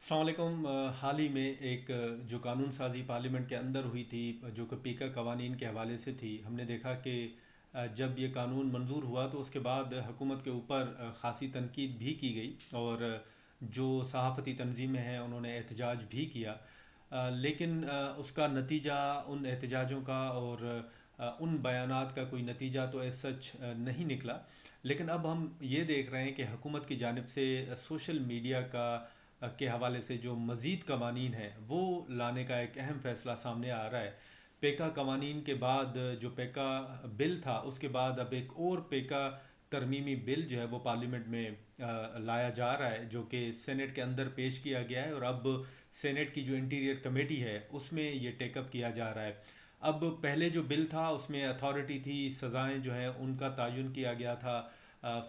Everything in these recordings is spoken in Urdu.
السلام علیکم۔ حال ہی میں ایک جو قانون سازی پارلیمنٹ کے اندر ہوئی تھی، جو کہ پیکا قوانین کے حوالے سے تھی، ہم نے دیکھا کہ جب یہ قانون منظور ہوا تو اس کے بعد حکومت کے اوپر خاصی تنقید بھی کی گئی، اور جو صحافتی تنظیمیں ہیں انہوں نے احتجاج بھی کیا، لیکن اس کا نتیجہ ان احتجاجوں کا اور ان بیانات کا کوئی نتیجہ تو ایز سچ نہیں نکلا۔ لیکن اب ہم یہ دیکھ رہے ہیں کہ حکومت کی جانب سے سوشل میڈیا کے حوالے سے جو مزید قوانین ہیں وہ لانے کا ایک اہم فیصلہ سامنے آ رہا ہے۔ پیکا قوانین کے بعد جو پیکا بل تھا، اس کے بعد اب ایک اور پیکا ترمیمی بل جو ہے وہ پارلیمنٹ میں لایا جا رہا ہے، جو کہ سینٹ کے اندر پیش کیا گیا ہے، اور اب سینٹ کی جو انٹیریئر کمیٹی ہے اس میں یہ ٹیک اپ کیا جا رہا ہے۔ اب پہلے جو بل تھا اس میں اتھارٹی تھی، سزائیں جو ہیں ان کا تعین کیا گیا تھا،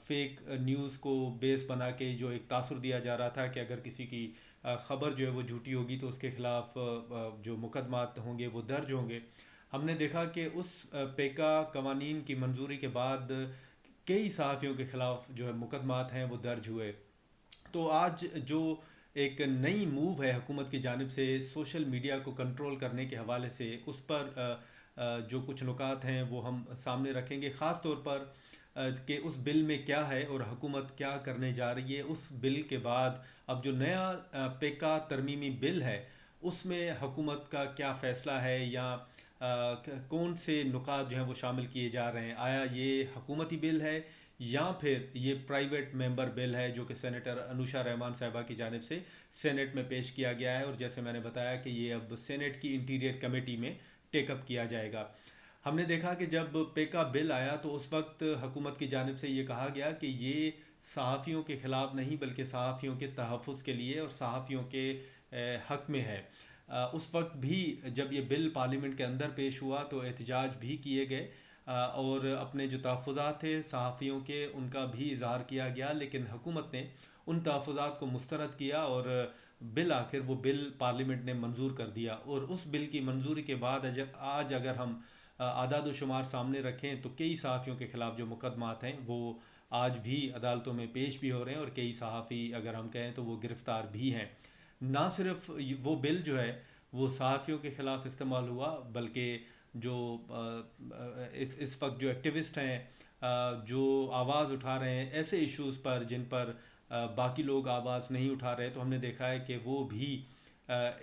فیک نیوز کو بیس بنا کے جو ایک تاثر دیا جا رہا تھا کہ اگر کسی کی خبر جو ہے وہ جھوٹی ہوگی تو اس کے خلاف جو مقدمات ہوں گے وہ درج ہوں گے۔ ہم نے دیکھا کہ اس پیکا قوانین کی منظوری کے بعد کئی صحافیوں کے خلاف جو ہے مقدمات ہیں وہ درج ہوئے۔ تو آج جو ایک نئی موو ہے حکومت کی جانب سے سوشل میڈیا کو کنٹرول کرنے کے حوالے سے، اس پر جو کچھ نکات ہیں وہ ہم سامنے رکھیں گے، خاص طور پر کہ اس بل میں کیا ہے اور حکومت کیا کرنے جا رہی ہے۔ اس بل کے بعد اب جو نیا پیکا ترمیمی بل ہے اس میں حکومت کا کیا فیصلہ ہے، یا کون سے نکات جو ہیں وہ شامل کیے جا رہے ہیں۔ آیا یہ حکومتی بل ہے یا پھر یہ پرائیویٹ ممبر بل ہے جو کہ سینیٹر انوشا رحمان صاحبہ کی جانب سے سینٹ میں پیش کیا گیا ہے، اور جیسے میں نے بتایا کہ یہ اب سینٹ کی انٹیریئر کمیٹی میں ٹیک اپ کیا جائے گا۔ ہم نے دیکھا کہ جب پیکا بل آیا تو اس وقت حکومت کی جانب سے یہ کہا گیا کہ یہ صحافیوں کے خلاف نہیں بلکہ صحافیوں کے تحفظ کے لیے اور صحافیوں کے حق میں ہے۔ اس وقت بھی جب یہ بل پارلیمنٹ کے اندر پیش ہوا تو احتجاج بھی کیے گئے، اور اپنے جو تحفظات تھے صحافیوں کے ان کا بھی اظہار کیا گیا، لیکن حکومت نے ان تحفظات کو مسترد کیا، اور بالآخر وہ بل پارلیمنٹ نے منظور کر دیا۔ اور اس بل کی منظوری کے بعد آج اگر ہم اعداد و شمار سامنے رکھیں تو کئی صحافیوں کے خلاف جو مقدمات ہیں وہ آج بھی عدالتوں میں پیش بھی ہو رہے ہیں، اور کئی صحافی اگر ہم کہیں تو وہ گرفتار بھی ہیں۔ نہ صرف وہ بل جو ہے وہ صحافیوں کے خلاف استعمال ہوا، بلکہ جو اس وقت جو ایکٹیوسٹ ہیں، جو آواز اٹھا رہے ہیں ایسے ایشوز پر جن پر باقی لوگ آواز نہیں اٹھا رہے، تو ہم نے دیکھا ہے کہ وہ بھی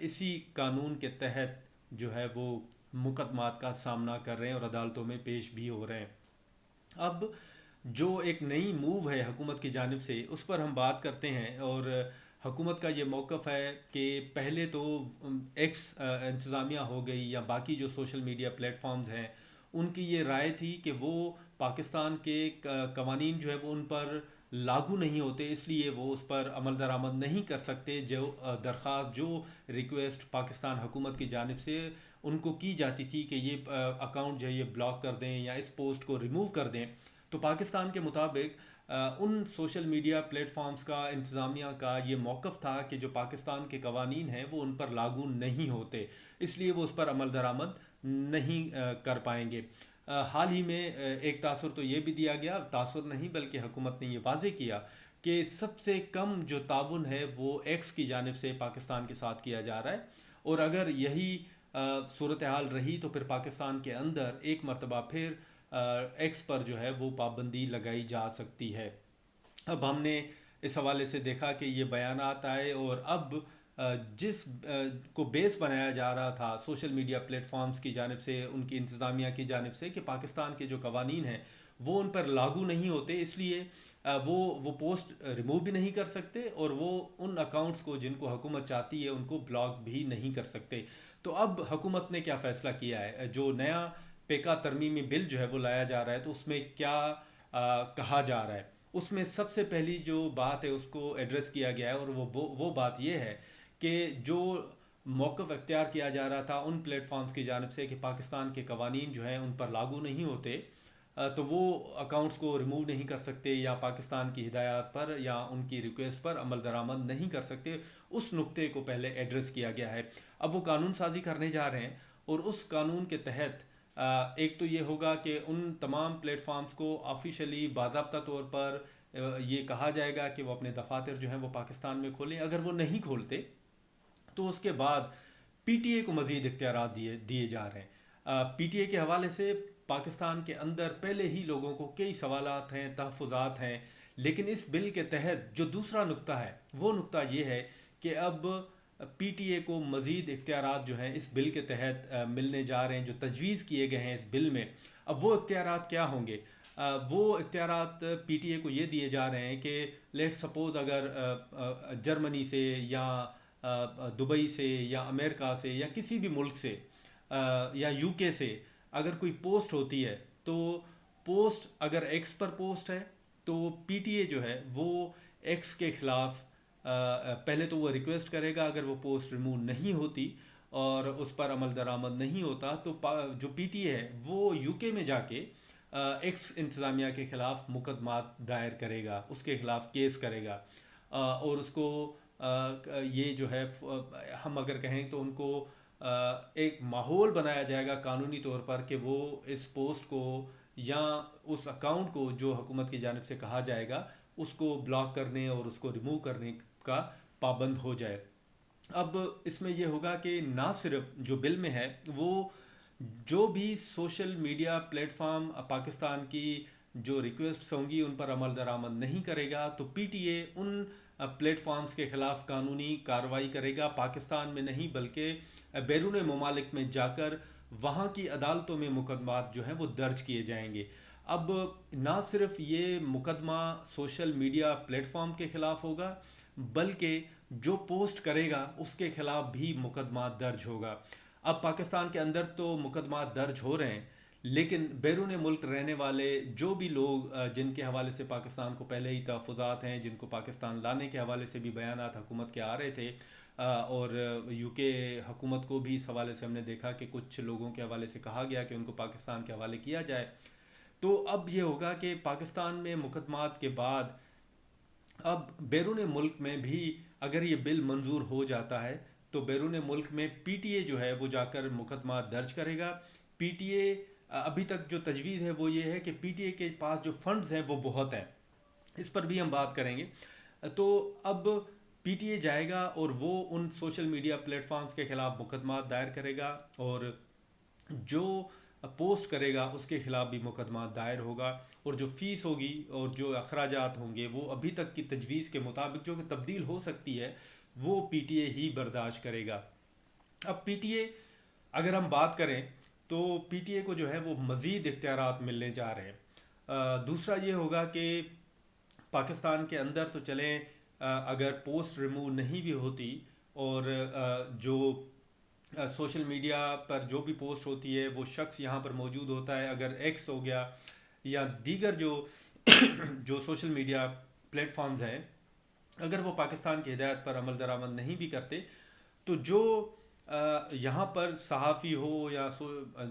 اسی قانون کے تحت جو ہے وہ مقدمات کا سامنا کر رہے ہیں اور عدالتوں میں پیش بھی ہو رہے ہیں۔ اب جو ایک نئی موو ہے حکومت کی جانب سے اس پر ہم بات کرتے ہیں، اور حکومت کا یہ موقف ہے کہ پہلے تو ایکس انتظامیہ ہو گئی یا باقی جو سوشل میڈیا پلیٹ فارمز ہیں ان کی یہ رائے تھی کہ وہ پاکستان کے قوانین جو ہے وہ ان پر لاگو نہیں ہوتے، اس لیے وہ اس پر عمل درآمد نہیں کر سکتے۔ جو درخواست، جو ریکویسٹ پاکستان حکومت کی جانب سے ان کو کی جاتی تھی کہ یہ اکاؤنٹ جو ہے یہ بلاک کر دیں یا اس پوسٹ کو ریموو کر دیں، تو پاکستان کے مطابق ان سوشل میڈیا پلیٹ فارمز کا انتظامیہ کا یہ موقف تھا کہ جو پاکستان کے قوانین ہیں وہ ان پر لاگو نہیں ہوتے، اس لیے وہ اس پر عمل درآمد نہیں کر پائیں گے۔ حال ہی میں ایک تاثر تو یہ بھی دیا گیا، تاثر نہیں بلکہ حکومت نے یہ واضح کیا کہ سب سے کم جو تعاون ہے وہ ایکس کی جانب سے پاکستان کے ساتھ کیا جا رہا ہے، اور اگر یہی صورتحال رہی تو پھر پاکستان کے اندر ایک مرتبہ پھر ایکس پر جو ہے وہ پابندی لگائی جا سکتی ہے۔ اب ہم نے اس حوالے سے دیکھا کہ یہ بیانات آئے، اور اب جس کو بیس بنایا جا رہا تھا سوشل میڈیا پلیٹ فارمز کی جانب سے، ان کی انتظامیہ کی جانب سے، کہ پاکستان کے جو قوانین ہیں وہ ان پر لاگو نہیں ہوتے، اس لیے وہ پوسٹ ریموو بھی نہیں کر سکتے، اور وہ ان اکاؤنٹس کو جن کو حکومت چاہتی ہے ان کو بلاک بھی نہیں کر سکتے۔ تو اب حکومت نے کیا فیصلہ کیا ہے، جو نیا پیکا ترمیمی بل جو ہے وہ لایا جا رہا ہے تو اس میں کیا کہا جا رہا ہے۔ اس میں سب سے پہلی جو بات ہے اس کو ایڈریس کیا گیا ہے، اور وہ بات یہ ہے کہ جو موقف اختیار کیا جا رہا تھا ان پلیٹ فارمز کی جانب سے کہ پاکستان کے قوانین جو ہیں ان پر لاگو نہیں ہوتے، تو وہ اکاؤنٹس کو ریموو نہیں کر سکتے یا پاکستان کی ہدایات پر یا ان کی ریکویسٹ پر عمل درآمد نہیں کر سکتے، اس نقطے کو پہلے ایڈریس کیا گیا ہے۔ اب وہ قانون سازی کرنے جا رہے ہیں، اور اس قانون کے تحت ایک تو یہ ہوگا کہ ان تمام پلیٹ فارمز کو آفیشلی باضابطہ طور پر یہ کہا جائے گا کہ وہ اپنے دفاتر جو ہیں وہ پاکستان میں کھولیں. اگر وہ نہیں کھولتے تو اس کے بعد پی ٹی اے کو مزید اختیارات دیے جا رہے ہیں. پی ٹی اے کے حوالے سے پاکستان کے اندر پہلے ہی لوگوں کو کئی سوالات ہیں، تحفظات ہیں، لیکن اس بل کے تحت جو دوسرا نقطہ ہے وہ نقطہ یہ ہے کہ اب پی ٹی اے کو مزید اختیارات جو ہیں اس بل کے تحت ملنے جا رہے ہیں، جو تجویز کیے گئے ہیں اس بل میں. اب وہ اختیارات کیا ہوں گے؟ وہ اختیارات پی ٹی اے کو یہ دیے جا رہے ہیں کہ لیٹ سپوز اگر جرمنی سے یا دبئی سے یا امریکہ سے یا کسی بھی ملک سے یا یو کے سے اگر کوئی پوسٹ ہوتی ہے، تو پوسٹ اگر ایکس پر پوسٹ ہے تو پی ٹی اے جو ہے وہ ایکس کے خلاف پہلے تو وہ ریکویسٹ کرے گا. اگر وہ پوسٹ ریموو نہیں ہوتی اور اس پر عمل درآمد نہیں ہوتا تو جو پی ٹی اے ہے وہ یو کے میں جا کے ایکس انتظامیہ کے خلاف مقدمات دائر کرے گا، اس کے خلاف کیس کرے گا. اور اس کو یہ جو ہے ہم اگر کہیں تو ان کو ایک ماحول بنایا جائے گا قانونی طور پر کہ وہ اس پوسٹ کو یا اس اکاؤنٹ کو جو حکومت کی جانب سے کہا جائے گا اس کو بلاک کرنے اور اس کو ریموو کرنے کا پابند ہو جائے. اب اس میں یہ ہوگا کہ نہ صرف جو بل میں ہے وہ جو بھی social media plate form Pakistan کی جو ریکویسٹس ہوں گی ان پر عمل درآمد نہیں کرے گا تو پی ٹی اے ان پلیٹ فارمز کے خلاف قانونی کارروائی کرے گا، پاکستان میں نہیں بلکہ بیرون ممالک میں جا کر وہاں کی عدالتوں میں مقدمات جو ہیں وہ درج کیے جائیں گے. اب نہ صرف یہ مقدمہ سوشل میڈیا پلیٹ فارم کے خلاف ہوگا بلکہ جو پوسٹ کرے گا اس کے خلاف بھی مقدمات درج ہوگا. اب پاکستان کے اندر تو مقدمات درج ہو رہے ہیں، لیکن بیرون ملک رہنے والے جو بھی لوگ جن کے حوالے سے پاکستان کو پہلے ہی تحفظات ہیں، جن کو پاکستان لانے کے حوالے سے بھی بیانات حکومت کے آ رہے تھے، اور یو کے حکومت کو بھی اس حوالے سے ہم نے دیکھا کہ کچھ لوگوں کے حوالے سے کہا گیا کہ ان کو پاکستان کے حوالے کیا جائے. تو اب یہ ہوگا کہ پاکستان میں مقدمات کے بعد اب بیرون ملک میں بھی اگر یہ بل منظور ہو جاتا ہے تو بیرون ملک میں پی ٹی اے جو ہے وہ جا کر مقدمات درج کرے گا. پی ٹی اے ابھی تک جو تجویز ہے وہ یہ ہے کہ پی ٹی اے کے پاس جو فنڈز ہیں وہ بہت ہیں، اس پر بھی ہم بات کریں گے. تو اب پی ٹی اے جائے گا اور وہ ان سوشل میڈیا پلیٹ فارمز کے خلاف مقدمات دائر کرے گا اور جو پوسٹ کرے گا اس کے خلاف بھی مقدمات دائر ہوگا، اور جو فیس ہوگی اور جو اخراجات ہوں گے وہ ابھی تک کی تجویز کے مطابق جو کہ تبدیل ہو سکتی ہے وہ پی ٹی اے ہی برداشت کرے گا. اب پی ٹی اے اگر ہم بات کریں تو پی ٹی اے کو جو ہے وہ مزید اختیارات ملنے جا رہے ہیں. دوسرا یہ ہوگا کہ پاکستان کے اندر تو چلیں اگر پوسٹ ریموو نہیں بھی ہوتی اور جو سوشل میڈیا پر جو بھی پوسٹ ہوتی ہے وہ شخص یہاں پر موجود ہوتا ہے، اگر ایکس ہو گیا یا دیگر جو جو سوشل میڈیا پلیٹ فارمز ہیں اگر وہ پاکستان کی ہدایت پر عمل درآمد نہیں بھی کرتے تو جو یہاں پر صحافی ہو یا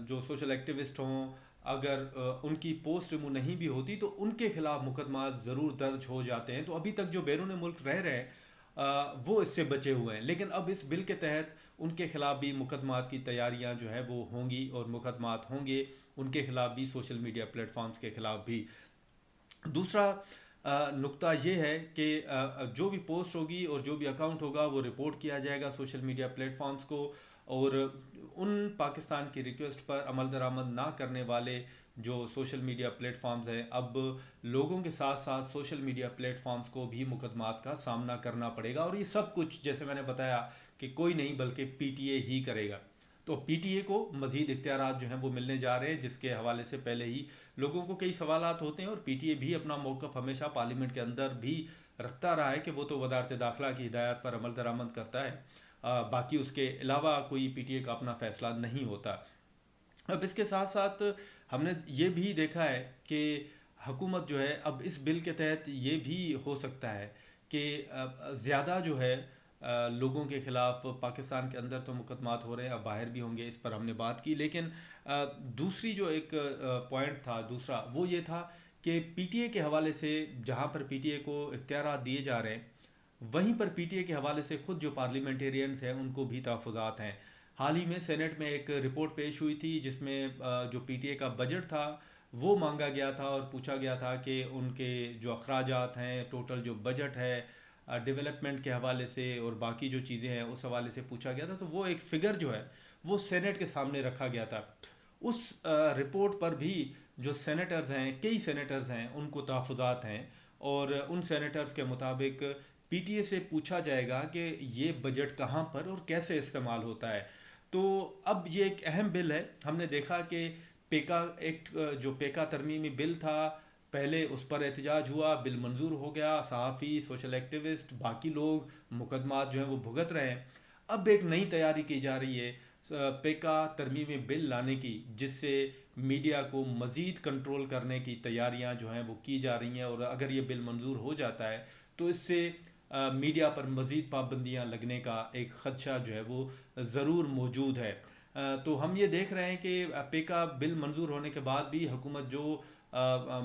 جو سوشل ایکٹیوسٹ ہوں اگر ان کی پوسٹ ریموو نہیں بھی ہوتی تو ان کے خلاف مقدمات ضرور درج ہو جاتے ہیں. تو ابھی تک جو بیرون ملک رہ رہے ہیں وہ اس سے بچے ہوئے ہیں، لیکن اب اس بل کے تحت ان کے خلاف بھی مقدمات کی تیاریاں جو ہے وہ ہوں گی اور مقدمات ہوں گے ان کے خلاف بھی، سوشل میڈیا پلیٹ فارمز کے خلاف بھی. دوسرا نقطہ یہ ہے کہ جو بھی پوسٹ ہوگی اور جو بھی اکاؤنٹ ہوگا وہ رپورٹ کیا جائے گا سوشل میڈیا پلیٹ فارمز کو، اور ان پاکستان کی ریکویسٹ پر عمل درآمد نہ کرنے والے جو سوشل میڈیا پلیٹ فارمز ہیں اب لوگوں کے ساتھ ساتھ سوشل میڈیا پلیٹ فارمز کو بھی مقدمات کا سامنا کرنا پڑے گا. اور یہ سب کچھ جیسے میں نے بتایا کہ کوئی نہیں بلکہ پی ٹی اے ہی کرے گا. تو پی ٹی اے کو مزید اختیارات جو ہیں وہ ملنے جا رہے ہیں جس کے حوالے سے پہلے ہی لوگوں کو کئی سوالات ہوتے ہیں، اور پی ٹی اے بھی اپنا موقف ہمیشہ پارلیمنٹ کے اندر بھی رکھتا رہا ہے کہ وہ تو وزارت داخلہ کی ہدایات پر عمل درآمد کرتا ہے، باقی اس کے علاوہ کوئی پی ٹی اے کا اپنا فیصلہ نہیں ہوتا. اب اس کے ساتھ ساتھ ہم نے یہ بھی دیکھا ہے کہ حکومت جو ہے اب اس بل کے تحت یہ بھی ہو سکتا ہے کہ زیادہ جو ہے لوگوں کے خلاف پاکستان کے اندر تو مقدمات ہو رہے ہیں، اب باہر بھی ہوں گے، اس پر ہم نے بات کی. لیکن دوسری جو ایک پوائنٹ تھا دوسرا وہ یہ تھا کہ پی ٹی اے کے حوالے سے جہاں پر پی ٹی اے کو اختیارات دیے جا رہے ہیں وہیں پر پی ٹی اے کے حوالے سے خود جو پارلیمنٹیرینز ہیں ان کو بھی تحفظات ہیں. حال ہی میں سینٹ میں ایک رپورٹ پیش ہوئی تھی جس میں جو پی ٹی اے کا بجٹ تھا وہ مانگا گیا تھا اور پوچھا گیا تھا کہ ان کے جو اخراجات ہیں، ٹوٹل جو بجٹ ہے ڈیولپمنٹ کے حوالے سے اور باقی جو چیزیں ہیں اس حوالے سے پوچھا گیا تھا، تو وہ ایک فگر جو ہے وہ سینٹ کے سامنے رکھا گیا تھا۔ اس رپورٹ پر بھی جو سینیٹرز ہیں، کئی سینیٹرز ہیں، ان کو تحفظات ہیں، اور ان سینیٹرز کے مطابق پی ٹی اے سے پوچھا جائے گا کہ یہ بجٹ کہاں پر اور کیسے استعمال ہوتا ہے۔ تو اب یہ ایک اہم بل ہے۔ ہم نے دیکھا کہ پیکا ایکٹ، جو پیکا ترمیمی بل تھا، پہلے اس پر احتجاج ہوا، بل منظور ہو گیا، صحافی، سوشل ایکٹیوسٹ، باقی لوگ مقدمات جو ہیں وہ بھگت رہے ہیں۔ اب ایک نئی تیاری کی جا رہی ہے پیکا ترمیمی بل لانے کی، جس سے میڈیا کو مزید کنٹرول کرنے کی تیاریاں جو ہیں وہ کی جا رہی ہیں، اور اگر یہ بل منظور ہو جاتا ہے تو اس سے میڈیا پر مزید پابندیاں لگنے کا ایک خدشہ جو ہے وہ ضرور موجود ہے۔ تو ہم یہ دیکھ رہے ہیں کہ پیکا بل منظور ہونے کے بعد بھی حکومت جو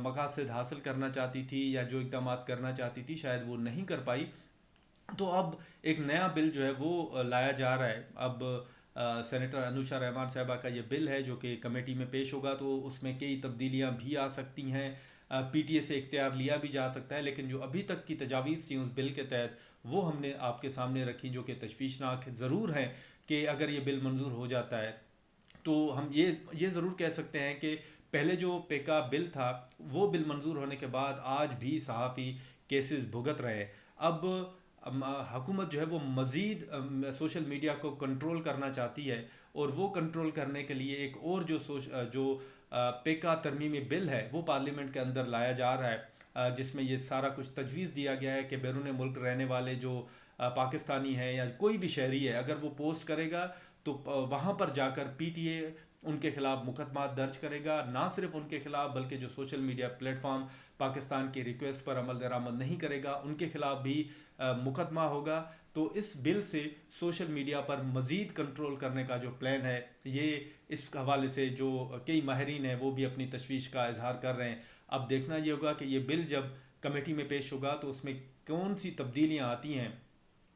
مقاصد حاصل کرنا چاہتی تھی یا جو اقدامات کرنا چاہتی تھی شاید وہ نہیں کر پائی۔ تو اب ایک نیا بل جو ہے وہ لایا جا رہا ہے۔ اب سینیٹر انوشا رحمان صاحبہ کا یہ بل ہے جو کہ کمیٹی میں پیش ہوگا، تو اس میں کئی تبدیلیاں بھی آ سکتی ہیں، پی ٹی اے سے اختیار لیا بھی جا سکتا ہے، لیکن جو ابھی تک کی تجاویز تھیں اس بل کے تحت وہ ہم نے آپ کے سامنے رکھی، جو کہ تشویشناک ضرور ہیں کہ اگر یہ بل منظور ہو جاتا ہے تو ہم یہ ضرور کہہ سکتے ہیں کہ پہلے جو پیکا بل تھا وہ بل منظور ہونے کے بعد آج بھی صحافی کیسز بھگت رہے۔ اب حکومت جو ہے وہ مزید سوشل میڈیا کو کنٹرول کرنا چاہتی ہے، اور وہ کنٹرول کرنے کے لیے ایک اور جو پیکا ترمیمی بل ہے وہ پارلیمنٹ کے اندر لایا جا رہا ہے، جس میں یہ سارا کچھ تجویز دیا گیا ہے کہ بیرون ملک رہنے والے جو پاکستانی ہیں یا کوئی بھی شہری ہے، اگر وہ پوسٹ کرے گا تو وہاں پر جا کر پی ٹی اے ان کے خلاف مقدمات درج کرے گا، نہ صرف ان کے خلاف بلکہ جو social media plate form Pakistan کی ریکویسٹ پر عمل درآمد نہیں کرے گا ان کے خلاف بھی مقدمہ ہوگا۔ تو اس بل سے سوشل میڈیا پر مزید کنٹرول کرنے کا جو پلان ہے، یہ اس حوالے سے جو کئی ماہرین ہیں وہ بھی اپنی تشویش کا اظہار کر رہے ہیں۔ اب دیکھنا یہ ہوگا کہ یہ بل جب کمیٹی میں پیش ہوگا تو اس میں کون سی تبدیلیاں آتی ہیں،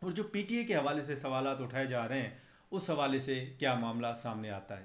اور جو پی ٹی اے کے حوالے سے سوالات اٹھائے جا رہے ہیں اس حوالے سے کیا معاملہ سامنے آتا ہے۔